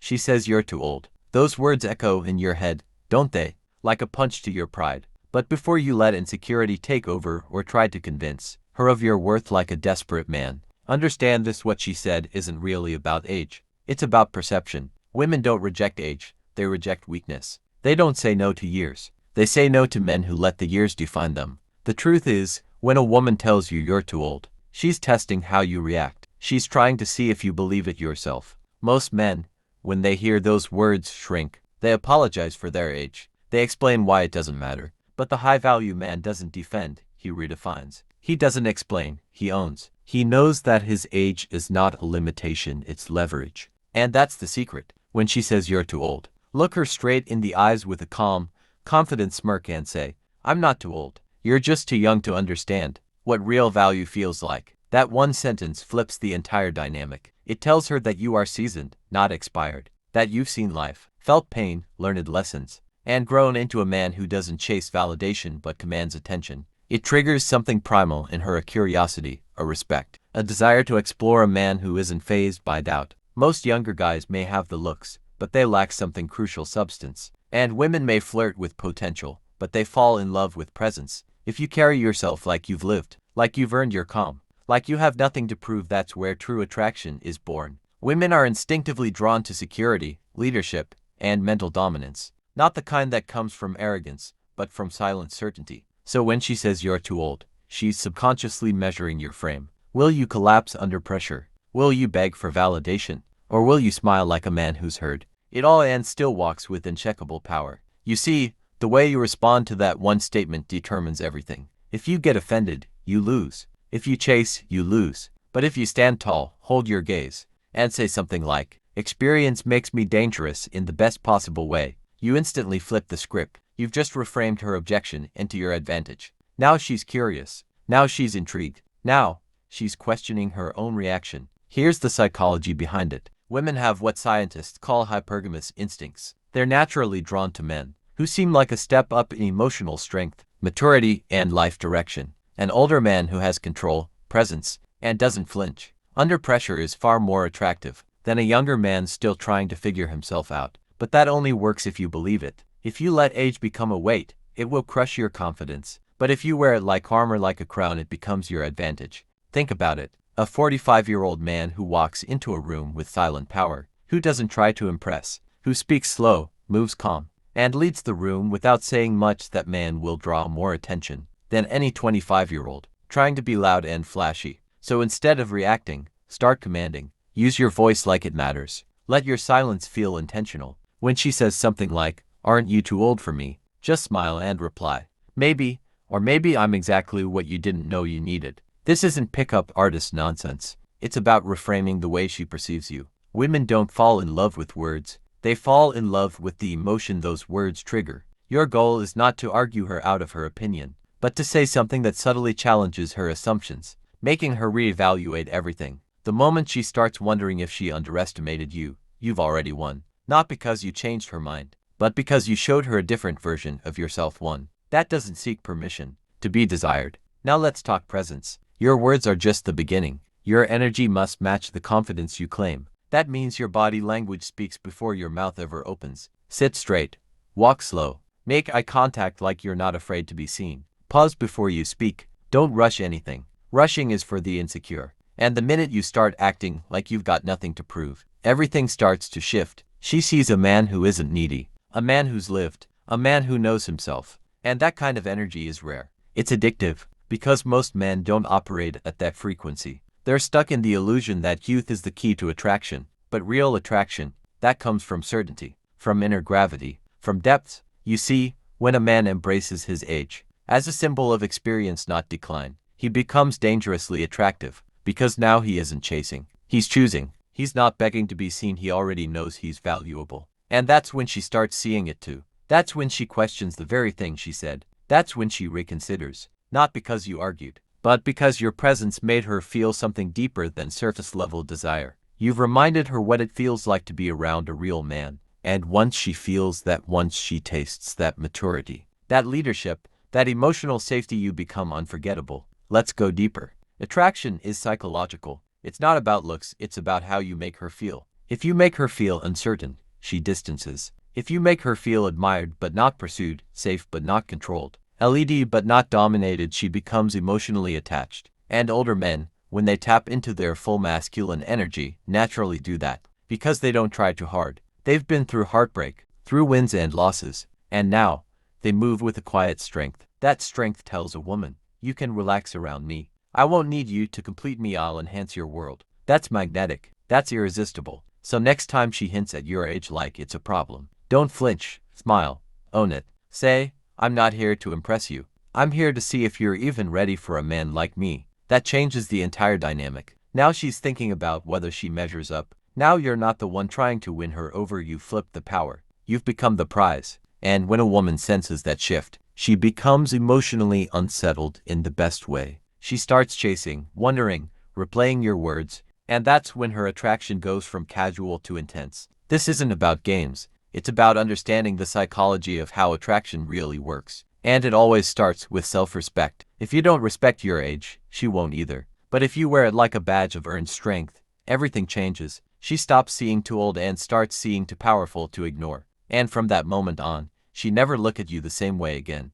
She says you're too old. Those words echo in your head, don't they? Like a punch to your pride. But before you let insecurity take over or try to convince her of your worth like a desperate man, understand this: what she said isn't really about age. It's about perception. Women don't reject age, they reject weakness. They don't say no to years. They say no to men who let the years define them. The truth is, when a woman tells you you're too old, she's testing how you react. She's trying to see if you believe it yourself. Most men, when they hear those words, shrink. They apologize for their age. They explain why it doesn't matter. But the high-value man doesn't defend, he redefines. He doesn't explain, he owns. He knows that his age is not a limitation, it's leverage. And that's the secret. When she says you're too old, look her straight in the eyes with a calm, confident smirk and say, I'm not too old. You're just too young to understand what real value feels like. That one sentence flips the entire dynamic. It tells her that you are seasoned, not expired. That you've seen life, felt pain, learned lessons, and grown into a man who doesn't chase validation but commands attention. It triggers something primal in her: a curiosity, a respect, a desire to explore, a man who isn't fazed by doubt. Most younger guys may have the looks, but they lack something crucial: substance. And women may flirt with potential, but they fall in love with presence. If you carry yourself like you've lived, like you've earned your calm, like you have nothing to prove, that's where true attraction is born. Women are instinctively drawn to security, leadership, and mental dominance. Not the kind that comes from arrogance, but from silent certainty. So when she says you're too old, she's subconsciously measuring your frame. Will you collapse under pressure? Will you beg for validation? Or will you smile like a man who's heard it all and still walks with uncheckable power? You see, the way you respond to that one statement determines everything. If you get offended, you lose. If you chase, you lose. But if you stand tall, hold your gaze, and say something like, experience makes me dangerous in the best possible way, you instantly flip the script. You've just reframed her objection into your advantage. Now she's curious. Now she's intrigued. Now she's questioning her own reaction. Here's the psychology behind it. Women have what scientists call hypergamous instincts. They're naturally drawn to men who seem like a step up in emotional strength, maturity, and life direction. An older man who has control, presence, and doesn't flinch under pressure is far more attractive than a younger man still trying to figure himself out. But that only works if you believe it. If you let age become a weight, it will crush your confidence. But if you wear it like armor, like a crown, it becomes your advantage. Think about it. A 45-year-old man who walks into a room with silent power, who doesn't try to impress, who speaks slow, moves calm, and leads the room without saying much, that man will draw more attention than any 25-year-old trying to be loud and flashy. So instead of reacting, start commanding. Use your voice like it matters. Let your silence feel intentional. When she says something like, aren't you too old for me? Just smile and reply, maybe, or maybe I'm exactly what you didn't know you needed. This isn't pickup artist nonsense. It's about reframing the way she perceives you. Women don't fall in love with words. They fall in love with the emotion those words trigger. Your goal is not to argue her out of her opinion, but to say something that subtly challenges her assumptions, making her reevaluate everything. The moment she starts wondering if she underestimated you, you've already won. Not because you changed her mind, but because you showed her a different version of yourself, one that doesn't seek permission to be desired. Now let's talk presence. Your words are just the beginning. Your energy must match the confidence you claim. That means your body language speaks before your mouth ever opens. Sit straight. Walk slow. Make eye contact like you're not afraid to be seen. Pause before you speak. Don't rush anything. Rushing is for the insecure. And the minute you start acting like you've got nothing to prove, everything starts to shift. She sees a man who isn't needy, a man who's lived, a man who knows himself. And that kind of energy is rare. It's addictive, because most men don't operate at that frequency. They're stuck in the illusion that youth is the key to attraction. But real attraction, that comes from certainty, from inner gravity, from depth. You see, when a man embraces his age as a symbol of experience, not decline, he becomes dangerously attractive, because now he isn't chasing. He's choosing. He's not begging to be seen. He already knows he's valuable. And that's when she starts seeing it too. That's when she questions the very thing she said. That's when she reconsiders. Not because you argued, but because your presence made her feel something deeper than surface-level desire. You've reminded her what it feels like to be around a real man. And once she feels that, once she tastes that maturity, that leadership, that emotional safety, you become unforgettable. Let's go deeper. Attraction is psychological. It's not about looks, it's about how you make her feel. If you make her feel uncertain, she distances. If you make her feel admired but not pursued, safe but not controlled, led but not dominated, she becomes emotionally attached. And older men, when they tap into their full masculine energy, naturally do that, because they don't try too hard. They've been through heartbreak, through wins and losses, and now, they move with a quiet strength. That strength tells a woman, you can relax around me. I won't need you to complete me, I'll enhance your world. That's magnetic, that's irresistible. So next time she hints at your age like it's a problem, don't flinch, smile, own it. Say, I'm not here to impress you. I'm here to see if you're even ready for a man like me. That changes the entire dynamic. Now she's thinking about whether she measures up. Now you're not the one trying to win her over, you flip the power. You've become the prize. And when a woman senses that shift, she becomes emotionally unsettled in the best way. She starts chasing, wondering, replaying your words, and that's when her attraction goes from casual to intense. This isn't about games. It's about understanding the psychology of how attraction really works. And it always starts with self-respect. If you don't respect your age, she won't either. But if you wear it like a badge of earned strength, everything changes. She stops seeing too old and starts seeing too powerful to ignore. And from that moment on, she never look at you the same way again.